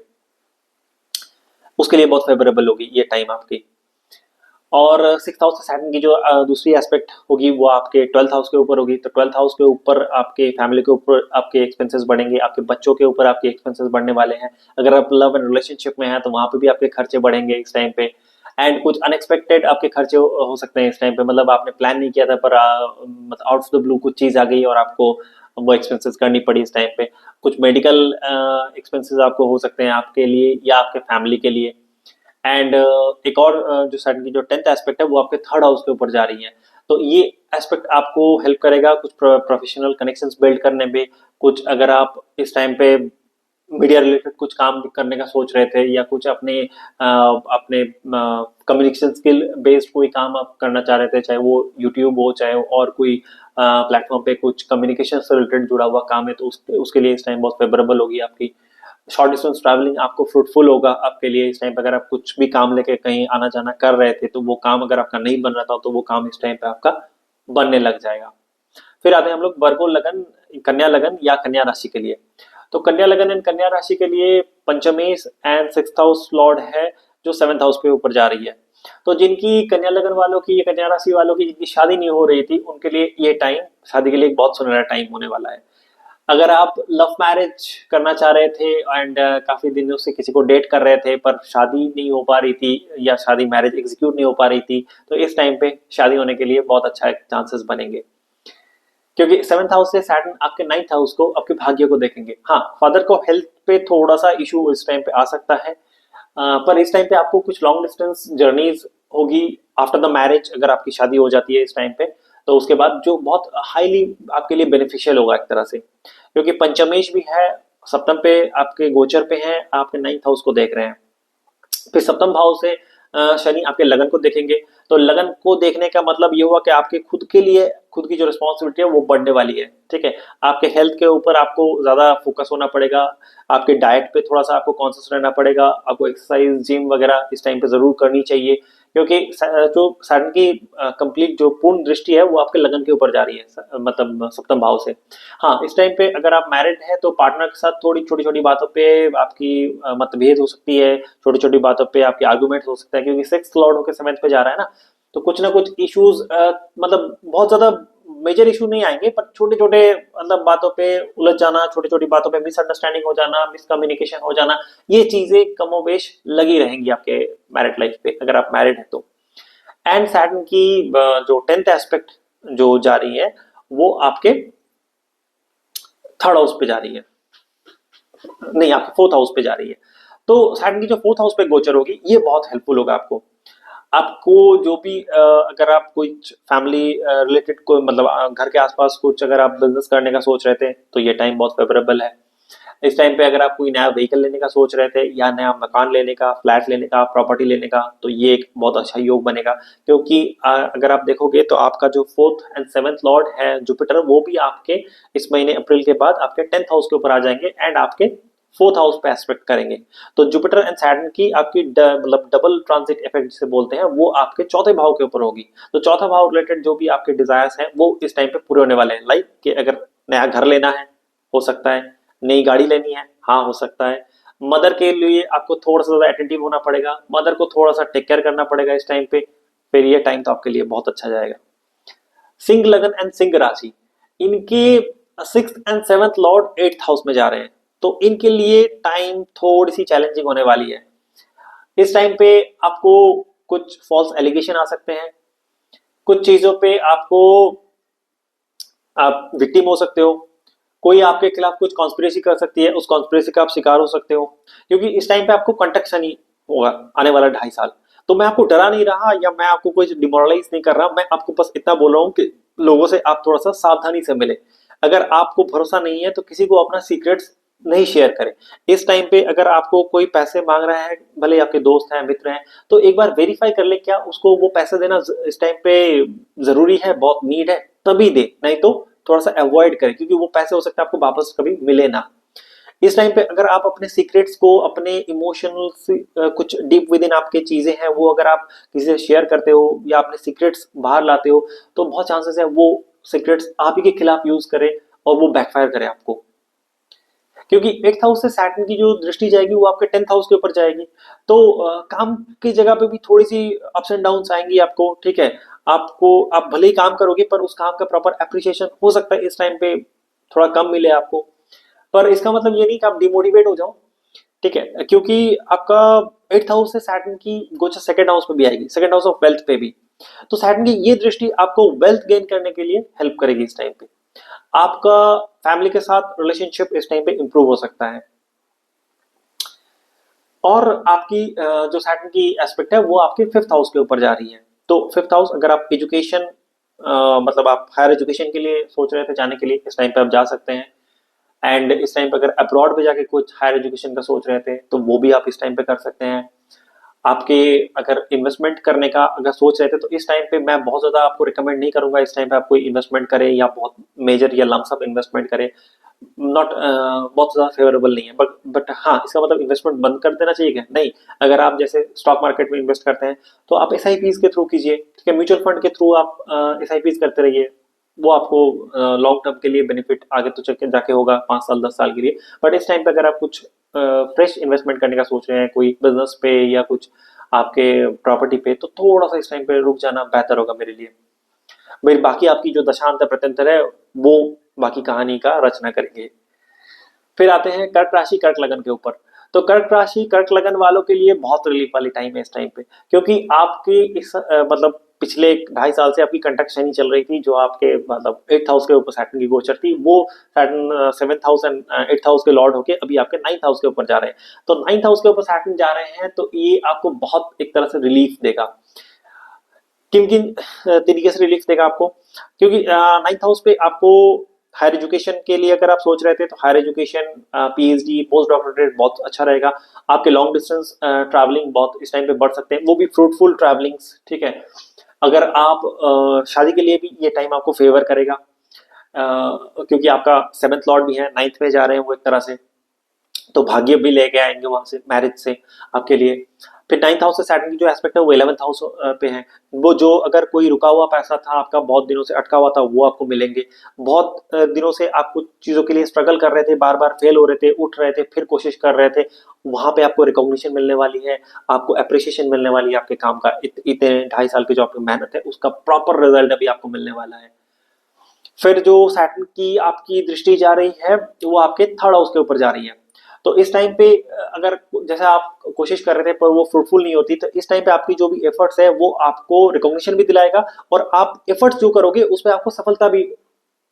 उसके लिए बहुत फेवरेबल होगी ये टाइम आपकी। और सिक्स हाउस से सैटर्न की जो दूसरी एस्पेक्ट होगी वो आपके ट्वेल्थ हाउस के ऊपर होगी। तो ट्वेल्थ हाउस के ऊपर आपके फैमिली के ऊपर आपके एक्सपेंसेस बढ़ेंगे, आपके बच्चों के ऊपर आपके एक्सपेंसेस बढ़ने वाले हैं। अगर आप लव एंड रिलेशनशिप में हैं तो वहां पे भी आपके खर्चे बढ़ेंगे इस टाइम पे। एंड कुछ अनएक्सपेक्टेड आपके खर्चे हो सकते हैं इस टाइम पे, मतलब आपने प्लान नहीं किया था पर मतलब आउट ऑफ द ब्लू कुछ चीज आ गई और आपको वो एक्सपेंसेस करनी पड़ी इस टाइम पे। कुछ मेडिकल एक्सपेंसेस आपको हो सकते हैं आपके लिए या आपके फैमिली के लिए। एंड एक और जो सैटर्न की जो 10th एस्पेक्ट है वो आपके थर्ड हाउस के ऊपर जा रही है। तो ये एस्पेक्ट आपको हेल्प करेगा कुछ प्रोफेशनल कनेक्शंस बिल्ड करने में। कुछ अगर आप इस टाइम पे मीडिया रिलेटेड कुछ काम करने का सोच रहे थे या कुछ अपने कम्युनिकेशन स्किल बेस्ड कोई काम आप करना चाह रहे थे, चाहे वो यूट्यूब हो चाहे वो और कोई प्लेटफॉर्म पे कुछ कम्युनिकेशन से रिलेटेड जुड़ा हुआ काम है, तो उसके लिए इस टाइम बहुत फेवरेबल होगी आपकी। शॉर्ट डिस्टेंस ट्रैवलिंग आपको फ्रूटफुल होगा आपके लिए इस टाइम पे। अगर आप कुछ भी काम लेके कहीं आना जाना कर रहे थे, तो वो काम अगर आपका नहीं बन रहा था, तो वो काम इस टाइम पे आपका बनने लग जाएगा। फिर आते हैं हम लोग वर्गो लगन, कन्या लगन या कन्या राशि के लिए। तो कन्या लगन एंड कन्या राशि के लिए पंचमेश एंड सिक्स्थ हाउस लॉर्ड है जो सेवंथ हाउस पे ऊपर जा रही है। तो जिनकी कन्या लगन वालों की या कन्या राशि वालों की जिनकी शादी नहीं हो रही थी, उनके लिए ये टाइम शादी के लिए एक बहुत सुनहरा टाइम होने वाला है। अगर आप लव मैरिज करना चाह रहे थे एंड काफी दिनों से किसी को डेट कर रहे थे पर शादी नहीं हो पा रही थी या शादी मैरिज एग्जीक्यूट नहीं हो पा रही थी, तो इस टाइम पे शादी होने के लिए बहुत अच्छा चांसेस बनेंगे। क्योंकि सेवंथ हाउस से सैटर्न आपके नाइन्थ हाउस को, आपके भाग्य को देखेंगे। हाँ, फादर को हेल्थ पे थोड़ा सा इशू इस टाइम पे आ सकता है, पर इस टाइम पे आपको कुछ लॉन्ग डिस्टेंस जर्नीज होगी आफ्टर द मैरिज। अगर आपकी शादी हो जाती है इस टाइम पे, तो उसके बाद जो बहुत हाईली आपके लिए बेनिफिशियल होगा एक तरह से, क्योंकि पंचमेश भी है, सप्तम पे आपके गोचर पे है, आपके नाइन्थ हाउस को देख रहे हैं। फिर सप्तम भाव से शनि आपके लगन को देखेंगे। तो लगन को देखने का मतलब ये हुआ कि आपके खुद के लिए खुद की जो रिस्पॉन्सिबिलिटी है वो बढ़ने वाली है। ठीक है, आपके हेल्थ के ऊपर आपको ज्यादा फोकस होना पड़ेगा, आपके डाइट पे थोड़ा सा आपको कॉन्शियस रहना पड़ेगा, आपको एक्सरसाइज जिम वगैरह इस टाइम पे जरूर करनी चाहिए। क्योंकि जो सैटर्न की कंप्लीट जो पूर्ण दृष्टि है वो आपके लगन के ऊपर जा रही है, मतलब सप्तम भाव से। हाँ, इस टाइम पे अगर आप मैरिड हैं तो पार्टनर के साथ थोड़ी छोटी छोटी बातों पे आपकी मतभेद हो सकती है, छोटी छोटी बातों पे आपके आर्गुमेंट हो सकता है, क्योंकि सिक्स लॉर्ड होकर सेवेंथ पे जा रहा है ना। तो कुछ ना कुछ इश्यूज, मतलब बहुत ज्यादा मेजर इशू नहीं आएंगे, पर छोटे छोटे मतलब बातों पे उलझ जाना, छोटी छोटी बातों पे मिसअंडरस्टैंडिंग हो जाना, मिसकम्युनिकेशन हो जाना, ये चीजें कमोबेश लगी रहेंगी आपके मैरिड लाइफ पे अगर आप मैरिड हैं तो। एंड सैटर्न की जो 10th एस्पेक्ट जो जा रही है वो आपके थर्ड हाउस पे जा रही है, नहीं आपके फोर्थ हाउस पे जा रही है। तो सैटर्न की जो फोर्थ हाउस पे गोचर होगी ये बहुत हेल्पफुल होगा आपको। आपको जो भी अगर आप कोई फैमिली रिलेटेड कोई मतलब घर के आसपास कुछ अगर आप बिजनेस करने का सोच रहे थे, तो ये टाइम बहुत फेवरेबल है। इस टाइम पे अगर आप कोई नया व्हीकल लेने का सोच रहे थे या नया मकान लेने का, फ्लैट लेने का, प्रॉपर्टी लेने का, तो ये एक बहुत अच्छा योग बनेगा। क्योंकि अगर आप देखोगे तो आपका जो फोर्थ एंड सेवेंथ लॉर्ड है जुपिटर, वो भी आपके इस महीने अप्रैल के बाद आपके 10th हाउस के ऊपर आ जाएंगे एंड आपके फोर्थ हाउस पे एस्पेक्ट करेंगे। तो जुपिटर एंड सैटर्न की आपकी मतलब डबल ट्रांजिट इफेक्ट जिसे बोलते हैं, वो आपके चौथे भाव के ऊपर होगी। तो चौथा भाव रिलेटेड जो भी आपके डिजायर्स हैं वो इस टाइम पे पूरे होने वाले हैं। लाइक कि अगर नया घर लेना है, हो सकता है नई गाड़ी लेनी है, हाँ हो सकता है। मदर के लिए आपको थोड़ा सा ज्यादा अटेंटिव होना पड़ेगा, मदर को थोड़ा सा टेक केयर करना पड़ेगा इस टाइम पे। फिर ये टाइम तो आपके लिए बहुत अच्छा जाएगा। सिंह लगन एंड सिंह राशि, इनके sixth and seventh Lord eighth house में जा रहे हैं। तो इनके लिए टाइम थोड़ी सी चैलेंजिंग होने वाली है। इस टाइम पे आपको कुछ फॉल्स एलिगेशन आ सकते हैं, कुछ चीजों पे आपको आप विक्टिम हो सकते हो, कोई आपके खिलाफ कुछ कॉन्स्पिरेसी कर सकती है, उस कॉन्स्पिरेसी का आप शिकार हो सकते हो। क्योंकि इस टाइम पे आपको कंटक्शन ही होगा आने वाला 2.5 साल। तो मैं आपको डरा नहीं रहा या मैं आपको कोई डिमोरलाइज नहीं कर रहा, मैं आपको बस इतना बोल रहा हूँ कि लोगों से आप थोड़ा सा सावधानी से मिले। अगर आपको भरोसा नहीं है तो किसी को अपना सीक्रेट्स नहीं शेयर करें। इस टाइम पे अगर आपको कोई पैसे मांग रहा है, भले ही आपके दोस्त हैं, मित्र हैं, तो एक बार वेरीफाई कर ले क्या उसको वो पैसे देना इस टाइम पे जरूरी है, बहुत नीड है, तभी दे, नहीं तो थोड़ा सा अवॉइड करें, क्योंकि वो पैसे हो सकता है आपको वापस कभी मिले ना। इस टाइम पे अगर आप अपने सीक्रेट्स को, अपने इमोशनल कुछ डीप विद इन आपके चीजें हैं, वो अगर आप किसी से शेयर करते हो या अपने सीक्रेट्स बाहर लाते हो, तो बहुत चांसेस है वो सीक्रेट्स आप ही के खिलाफ यूज करे और वो बैकफायर करे आपको। क्योंकि 8th हाउस से सैटर्न की जो दृष्टि जाएगी वो आपके 10th हाउस के ऊपर जाएगी, तो काम की जगह पे भी थोड़ी सी अप्स एंड डाउन्स आएंगी आपको, ठीक है। आपको, आप भले ही काम करोगे पर उस काम का प्रॉपर एप्रिसिएशन हो सकता है इस टाइम पे थोड़ा कम मिले आपको, पर इसका मतलब ये नहीं कि आप डिमोटिवेट हो जाओ, ठीक है, क्योंकि आपका 8th हाउस से सैटर्न की गोचर सेकंड हाउस पे भी आएगी, सेकंड हाउस ऑफ वेल्थ पे भी। तो सैटर्न की ये दृष्टि आपको वेल्थ गेन करने के लिए हेल्प करेगी इस टाइम पे। आपका फैमिली के साथ रिलेशनशिप इस टाइम पे इंप्रूव हो सकता है। और आपकी जो सैटर्न की एस्पेक्ट है वो आपके 5th हाउस के ऊपर जा रही है। तो 5th हाउस, अगर आप एजुकेशन, मतलब आप हायर एजुकेशन के लिए सोच रहे थे जाने के लिए, इस टाइम पे आप जा सकते हैं। एंड इस टाइम पे अगर अब्रॉड पे जाके कुछ हायर एजुकेशन का सोच रहे थे तो वो भी आप इस टाइम पे कर सकते हैं। आपके अगर इन्वेस्टमेंट करने का अगर सोच रहे थे तो इस टाइम पे मैं बहुत ज्यादा आपको रिकमेंड नहीं करूंगा इस टाइम पे आप कोई इन्वेस्टमेंट करें या बहुत मेजर या लमसम इन्वेस्टमेंट करें। नॉट बहुत ज्यादा फेवरेबल नहीं है, बट हाँ, इसका मतलब इन्वेस्टमेंट बंद कर देना चाहिए क्या? नहीं। अगर आप जैसे स्टॉक मार्केट में इन्वेस्ट करते हैं तो आप एस के थ्रू कीजिए, ठीक है, म्यूचुअल फंड के थ्रू आप एस करते रहिए। वो आपको लॉन्ग टर्म के लिए बेनिफिट आगे तो चल के जाके होगा, 5 साल 10 साल के लिए। बट इस टाइम पे अगर आप कुछ फ्रेश इन्वेस्टमेंट करने का सोच रहे हैं, कोई बिजनेस पे या कुछ आपके प्रॉपर्टी पे, तो थोड़ा सा इस टाइम पे रुक जाना बेहतर होगा मेरे लिए। भाई बाकी आपकी जो दशांतर प्रत्यंतर है वो बाकी कहानी का रचना करेंगे। फिर आते हैं कर्क राशि कर्क लगन के ऊपर। तो कर्क राशि कर्क लगन वालों के लिए बहुत रिलीफ वाली टाइम है इस टाइम पे, क्योंकि आपकी इस मतलब पिछले 2.5 साल से आपकी कंटक शनि चल रही थी, जो आपके मतलब 8th हाउस के ऊपर सैटर्न की गोचर थी, वो Saturn 7th house and 8th house के लॉर्ड होके अभी आपके 9th हाउस के ऊपर जा रहे हैं। तो 9th हाउस के ऊपर सैटर्न जा रहे हैं तो ये आपको बहुत एक तरह से रिलीफ देगा। किन किन तरीके से रिलीफ देगा आपको? क्योंकि 9th हाउस पे आपको हायर एजुकेशन के लिए अगर आप सोच रहे थे तो higher education, PhD, post doctorate बहुत अच्छा रहेगा। आपके लॉन्ग डिस्टेंस ट्रैवलिंग बहुत इस टाइम पे बढ़ सकते हैं, वो भी फ्रूटफुल ट्रैवलिंग्स, ठीक है। अगर आप शादी के लिए भी ये टाइम आपको फेवर करेगा, क्योंकि आपका 7th लॉर्ड भी है, 9th में जा रहे हैं वो एक तरह से, तो भाग्य भी लेके आएंगे वहां से, मैरिज से आपके लिए। फिर 9th हाउस से सैटर्न की जो एस्पेक्ट है वो 11th हाउस पे है। वो जो अगर कोई रुका हुआ पैसा था आपका, बहुत दिनों से अटका हुआ था, वो आपको मिलेंगे। बहुत दिनों से आप कुछ चीजों के लिए स्ट्रगल कर रहे थे, बार बार फेल हो रहे थे, उठ रहे थे, फिर कोशिश कर रहे थे, वहां पे आपको रिकॉग्निशन मिलने वाली है, आपको अप्रिसिएशन मिलने वाली है आपके काम का। इतने 2.5 साल की जो आपकी मेहनत है उसका प्रॉपर रिजल्ट अभी आपको मिलने वाला है। फिर जो सैटर्न की आपकी दृष्टि जा रही है वो आपके 3rd हाउस के ऊपर जा रही है। तो इस टाइम पे अगर जैसे आप कोशिश कर रहे थे पर वो फ्रूटफुल नहीं होती, तो इस टाइम पे आपकी जो भी एफर्ट्स है वो आपको रिकॉग्निशन भी दिलाएगा, और आप एफर्ट्स जो करोगे उसमें आपको सफलता भी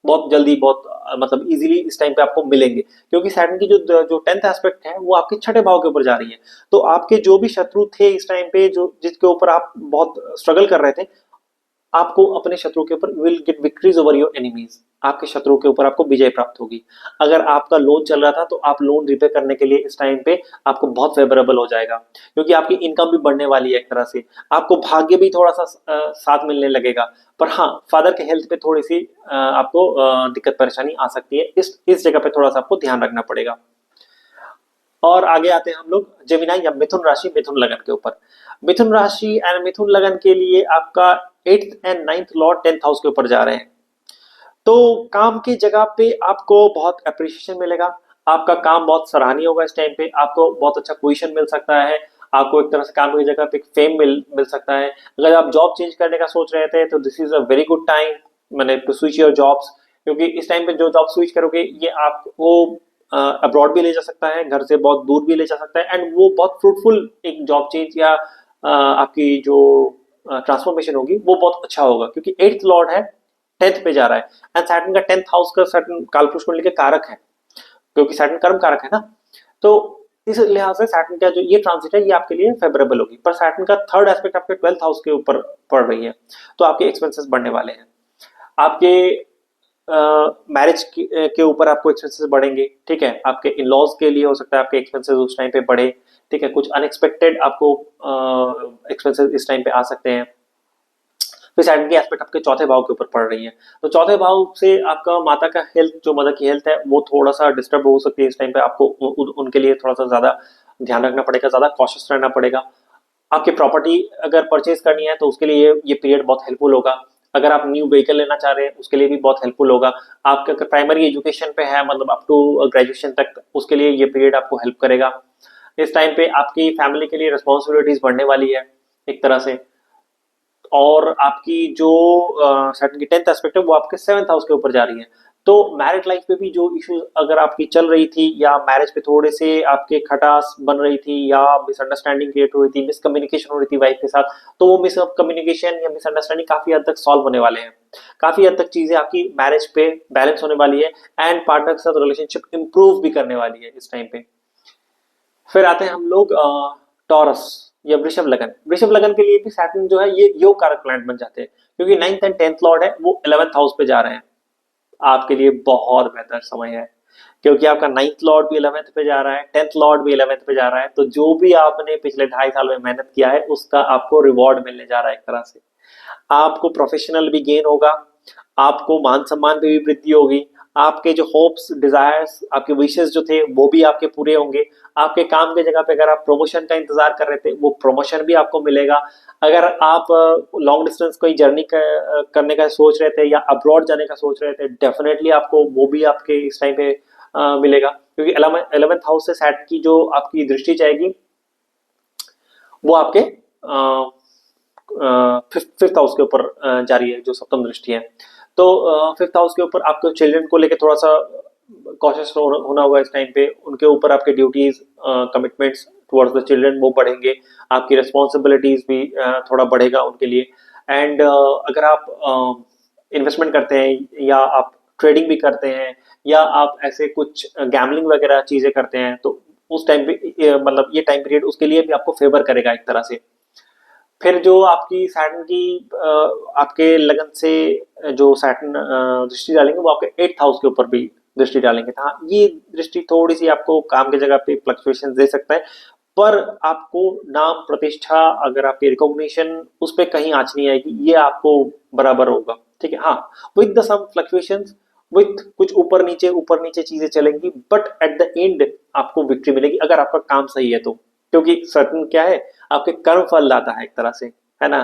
बहुत जल्दी, बहुत मतलब इजीली इस टाइम पे आपको मिलेंगे। क्योंकि सैटर्न की जो जो 10th एस्पेक्ट है वो आपके 6ठे भाव के ऊपर जा रही है। तो आपके जो भी शत्रु थे इस टाइम पे, जो जिसके ऊपर आप बहुत स्ट्रगल कर रहे थे, आपको अपने शत्रु के ऊपर will get victories over your enemies, आपके शत्रु के ऊपर आपको विजय प्राप्त होगी। अगर आपका लोन चल रहा था तो आप लोन रिपे करने के लिए इस टाइम पे आपको बहुत फेवरेबल हो जाएगा, क्योंकि आपकी इनकम भी बढ़ने वाली है एक तरह से। आपको भाग्य भी थोड़ा सा साथ मिलने लगेगा। पर हाँ, फादर के हेल्थ पे थोड़ी सी आपको दिक्कत परेशानी आ सकती है, इस जगह पे थोड़ा सा आपको ध्यान रखना पड़ेगा। और आगे आते हैं हम लोग जेमिनाई या मिथुन राशि मिथुन लगन के ऊपर। मिथुन राशि एंड मिथुन लगन के लिए आपका 8th and 9th Lord 10th house के ऊपर जा रहे हैं। तो काम की जगह पे आपको बहुत अप्रिसिएशन मिलेगा, आपका काम बहुत सराहनीय होगा इस टाइम पे, आपको बहुत अच्छा पोजीशन मिल सकता है, आपको एक तरह से काम की जगह पे फेम मिल सकता है। अगर आप जॉब चेंज करने का सोच रहे थे तो this is a very good time, मैंने टू स्विच योर जॉब्स। क्योंकि इस टाइम पे जो जॉब स्विच करोगे ये आपको अब्रॉड भी ले जा सकता है, घर से बहुत दूर भी ले जा सकता है, एंड वो बहुत फ्रूटफुल एक जॉब चेंज या आपकी जो ट्रांसफॉर्मेशन होगी वो बहुत अच्छा होगा, क्योंकि 8th लॉर्ड है, 10th पे जा रहा है। एंड सैटर्न का 10th हाउस का सैटर्न कालपुरुष कुंडली के कारक है, क्योंकि सैटर्न कर्म कारक है ना। तो इस लिहाज से सैटर्न का जो ये ट्रांजिट है ये आपके लिए फेवरेबल होगी। पर सैटर्न का 3rd एस्पेक्ट आपके 12th हाउस के ऊपर पड़ रही है, तो आपके एक्सपेंसेस बढ़ने वाले हैं। आपके मैरिज के ऊपर आपको एक्सपेंसेस बढ़ेंगे, ठीक है, आपके इन लॉज के लिए हो सकता है आपके एक्सपेंसेस उस टाइम पे बढ़े, ठीक है, कुछ अनएक्सपेक्टेड आपको एक्सपेंसेस इस टाइम पे आ सकते हैं। फिर सैटर्न की एस्पेक्ट आपके चौथे भाव के ऊपर पड़ रही है, तो चौथे भाव से आपका माता का हेल्थ, जो मदर की हेल्थ है वो थोड़ा सा डिस्टर्ब हो सकती है इस टाइम पे, आपको उनके लिए थोड़ा सा ज्यादा ध्यान रखना पड़ेगा, ज्यादा कॉशियस रहना पड़ेगा। आपकी प्रॉपर्टी अगर परचेज करनी है तो उसके लिए ये पीरियड बहुत हेल्पफुल होगा। अगर आप न्यू व्हीकल लेना चाह रहे हैं उसके लिए भी बहुत हेल्पफुल होगा। आपका अगर प्राइमरी एजुकेशन पे है, मतलब अप टू ग्रेजुएशन तक, उसके लिए ये पीरियड आपको हेल्प करेगा। इस टाइम पे आपकी फैमिली के लिए रिस्पॉन्सिबिलिटीज बढ़ने वाली है एक तरह से, और आपकी जो सैटर्न की 10th एस्पेक्ट है वो आपके 7th हाउस के ऊपर जा रही है। तो मैरिड लाइफ पे भी जो इश्यूज अगर आपकी चल रही थी, या मैरिज पे थोड़े से आपके खटास बन रही थी, या मिसअंडरस्टैंडिंग क्रिएट हो रही थी, मिसकम्युनिकेशन हो रही थी वाइफ के साथ, तो वो मिसकम्युनिकेशन या मिसअंडरस्टैंडिंग काफी हद तक सॉल्व होने वाले हैं। काफी हद तक चीजें आपकी मैरिज पे बैलेंस होने वाली है, एंड पार्टनर के साथ रिलेशनशिप इंप्रूव भी करने वाली है इस टाइम पे। फिर आते हैं हम लोग टॉरस या वृषभ लगन। वृषभ लगन के लिए भी सैटर्न जो है ये योग कारक प्लैनेट बन जाते हैं, क्योंकि 9th एंड 10th लॉर्ड है वो 11th हाउस पे जा रहे हैं। आपके लिए बहुत बेहतर समय है, क्योंकि आपका 9th लॉर्ड भी 11th पे जा रहा है, 10th लॉर्ड भी 11th पे जा रहा है, तो जो भी आपने पिछले 2.5 साल में मेहनत किया है उसका आपको रिवॉर्ड मिलने जा रहा है एक तरह से। आपको प्रोफेशनल भी गेन होगा, आपको मान सम्मान पे भी वृद्धि होगी, आपके जो होप्स डिजायर्स आपके विशेष जो थे वो भी आपके पूरे होंगे। आपके काम की जगह पे अगर आप प्रमोशन का इंतजार कर रहे थे वो प्रमोशन भी आपको मिलेगा। अगर आप लॉन्ग डिस्टेंस कोई जर्नी करने का सोच रहे थे या अब्रॉड जाने का सोच रहे थे, डेफिनेटली आपको वो भी आपके इस टाइम पे मिलेगा, क्योंकि 11th हाउस से सैटर्न की जो आपकी दृष्टि जाएगी वो आपके फिफ्थ हाउस के ऊपर जा रही है, जो सप्तम दृष्टि है। तो फिफ्थ हाउस के ऊपर आपको चिल्ड्रन को लेकर थोड़ा सा कॉशियस होना होगा इस टाइम पे। उनके ऊपर आपके duties, commitments towards the children वो बढ़ेंगे, आपकी रिस्पॉन्सिबिलिटीज भी थोड़ा बढ़ेगा उनके लिए। एंड अगर आप इन्वेस्टमेंट करते हैं, या आप ट्रेडिंग भी करते हैं, या आप ऐसे कुछ गैमलिंग वगैरह चीजें करते हैं, तो उस टाइम पे मतलब ये टाइम पीरियड उसके लिए भी आपको फेवर करेगा एक तरह से। फिर जो आपकी सैटर्न की आपके लगन से जो सैटर्न दृष्टि डालेंगे वो आपके 8th हाउस के ऊपर भी दृष्टि डालेंगे। हाँ, ये दृष्टि थोड़ी सी आपको काम की जगह पे फ्लक्चुएशन दे सकता है, पर आपको नाम प्रतिष्ठा, अगर आपकी रिकॉग्निशन, उस पर कहीं आंच नहीं आएगी, ये आपको बराबर होगा, ठीक है। हाँ, with the some fluctuations, with कुछ ऊपर नीचे चीजें चलेंगी, बट एट द एंड आपको विक्ट्री मिलेगी अगर आपका काम सही है तो, क्योंकि सैटर्न क्या है, आपके कर्म फल लाता है एक तरह से, है ना।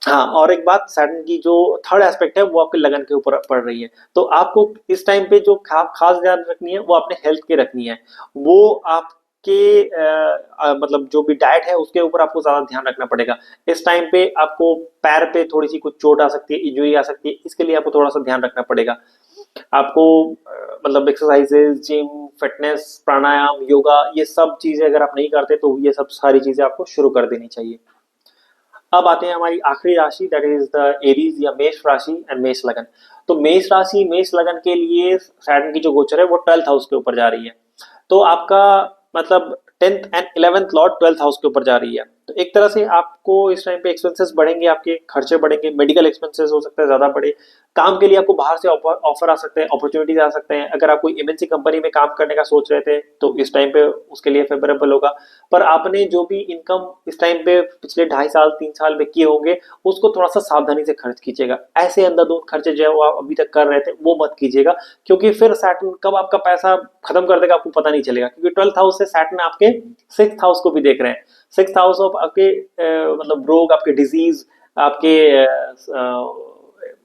हाँ, और एक बात, सैटर्न की जो थर्ड एस्पेक्ट है वो आपके लगन के ऊपर पड़ रही है, तो आपको इस टाइम पे जो खास ध्यान रखनी है वो अपने हेल्थ की रखनी है। वो आपके मतलब जो भी डाइट है उसके ऊपर आपको ज्यादा ध्यान रखना पड़ेगा। इस टाइम पे आपको पैर पे थोड़ी सी कुछ चोट आ सकती है, इंजरी आ सकती है, इसके लिए आपको थोड़ा सा ध्यान रखना पड़ेगा। आपको मतलब एक्सरसाइजेज, जिम, फिटनेस, प्राणायाम, योगा, ये सब चीजें अगर आप नहीं करते तो ये सब सारी चीजें आपको शुरू कर देनी चाहिए। अब आते हैं हमारी आखिरी राशि, दैट इज द एरीज या मेष राशि एंड मेष लगन। तो मेष राशि मेष लगन के लिए सैटर्न की जो गोचर है वो 12th हाउस के ऊपर जा रही है। तो आपका मतलब 10th and 11th Lord 12th house के ऊपर जा रही है, तो एक तरह से आपको इस टाइम पे एक्सपेंसेस बढ़ेंगे, आपके खर्चे बढ़ेंगे, मेडिकल एक्सपेंसेस हो सकता है ज्यादा बढ़े, काम के लिए आपको बाहर से ऑफर आ सकते हैं, अपॉर्चुनिटीज आ सकते हैं। अगर आप कोई एमएनसी कंपनी में काम करने का सोच रहे थे तो इस टाइम पे उसके लिए फेवरेबल होगा। पर आपने जो भी इनकम इस टाइम पे पिछले 2.5 साल 3 साल में किए होंगे उसको थोड़ा सा सावधानी से खर्च कीजिएगा। ऐसे अंधाधुंध खर्चे जो है वो आप अभी तक कर रहे थे वो मत कीजिएगा, क्योंकि फिर सैटर्न कब आपका पैसा खत्म कर देगा आपको पता नहीं चलेगा, क्योंकि 12th हाउस से सैटर्न आपके 6th हाउस को भी देख रहे हैं। 6th हाउस ऑफ आपके मतलब रोग, आपके डिजीज, आपके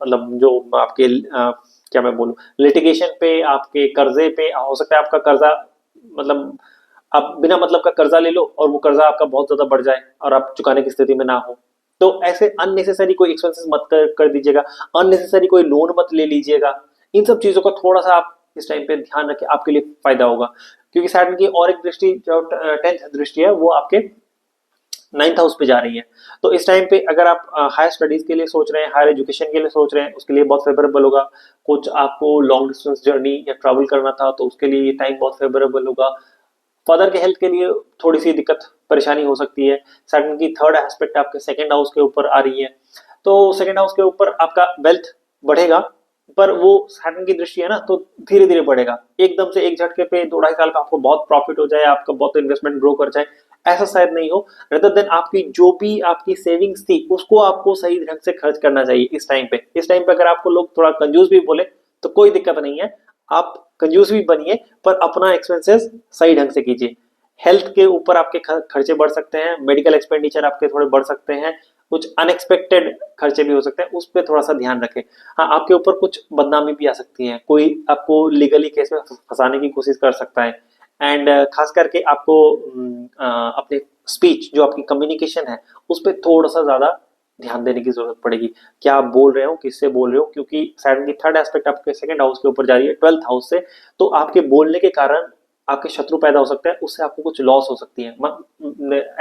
मतलब जो आपके क्या मैं बोलूं, लिटिगेशन पे, आपके कर्जे पे हो सकता है आपका कर्जा, मतलब आप बिना मतलब का कर्जा ले लो और वो कर्जा आपका बहुत ज्यादा बढ़ जाए और आप चुकाने की स्थिति में ना हो। तो ऐसे अननेसेसरी कोई एक्सपेंसेस मत कर दीजिएगा, अननेसेसरी कोई लोन मत ले लीजिएगा। इन सब चीजों का थोड़ा सा आप इस टाइम पे ध्यान रखें, आपके लिए फायदा होगा। क्योंकि सैटर्न की और एक दृष्टि जो 10th दृष्टि है वो आपके 9th हाउस पे जा रही है। तो इस टाइम पे अगर आप हायर स्टडीज के लिए सोच रहे हैं, हायर एजुकेशन के लिए सोच रहे हैं, उसके लिए बहुत फेवरेबल होगा। कुछ आपको लॉन्ग डिस्टेंस जर्नी या ट्रैवल करना था तो उसके लिए ये टाइम बहुत फेवरेबल होगा। फादर के हेल्थ के लिए थोड़ी सी दिक्कत परेशानी हो सकती है। सैटर्न की थर्ड एस्पेक्ट आपके सेकंड हाउस के ऊपर आ रही है, तो सेकंड हाउस के ऊपर आपका वेल्थ बढ़ेगा, पर वो सैटर्न की दृष्टि है ना, तो धीरे धीरे बढ़ेगा। एकदम से एक झटके पे 2-2.5 साल में आपको बहुत प्रॉफिट हो जाए, आपका बहुत इन्वेस्टमेंट ग्रो कर जाए, ऐसा शायद नहीं हो। रेदर देन आपकी जो भी आपकी सेविंग्स थी उसको आपको सही ढंग से खर्च करना चाहिए इस टाइम पे। इस टाइम पे अगर आपको लोग थोड़ा कंजूस भी बोले तो कोई दिक्कत नहीं है, आप कंजूस भी बनिए, पर अपना एक्सपेंसेस सही ढंग से कीजिए। हेल्थ के ऊपर आपके खर्चे बढ़ सकते हैं, मेडिकल एक्सपेंडिचर आपके थोड़े बढ़ सकते हैं, कुछ अनएक्सपेक्टेड खर्चे भी हो सकते हैं, उस पर थोड़ा सा ध्यान रखें। हाँ, आपके ऊपर कुछ बदनामी भी आ सकती है, कोई आपको लीगली केस में फंसाने की कोशिश कर सकता है। एंड खास करके आपको अपने स्पीच, जो आपकी कम्युनिकेशन है, उस पर थोड़ा सा ज्यादा ध्यान देने की जरूरत पड़ेगी। क्या आप बोल रहे हो, किससे बोल रहे हो, क्योंकि सैटर्न की थर्ड एस्पेक्ट आपके सेकंड हाउस के ऊपर जा रही है, 12th हाउस से। तो आपके बोलने के कारण आपके शत्रु पैदा हो सकते हैं, उससे आपको कुछ लॉस हो सकती है।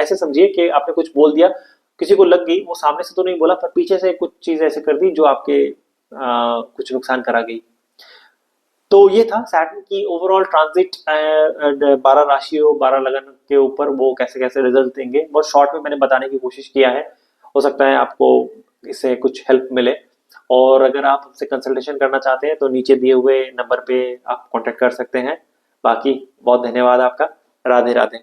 ऐसे समझिए कि आपने कुछ बोल दिया, किसी को लग गई, वो सामने से तो नहीं बोला पर पीछे से कुछ चीज ऐसे कर दी जो आपके कुछ नुकसान करा गई। तो ये था सैटर्न की ओवरऑल ट्रांजिट 12 राशियों, 12 लगन के ऊपर वो कैसे कैसे रिजल्ट देंगे, बहुत शॉर्ट में मैंने बताने की कोशिश किया है। हो सकता है आपको इससे कुछ हेल्प मिले। और अगर आप हमसे कंसल्टेशन करना चाहते हैं तो नीचे दिए हुए नंबर पे आप कांटेक्ट कर सकते हैं। बाकी बहुत धन्यवाद आपका। राधे राधे।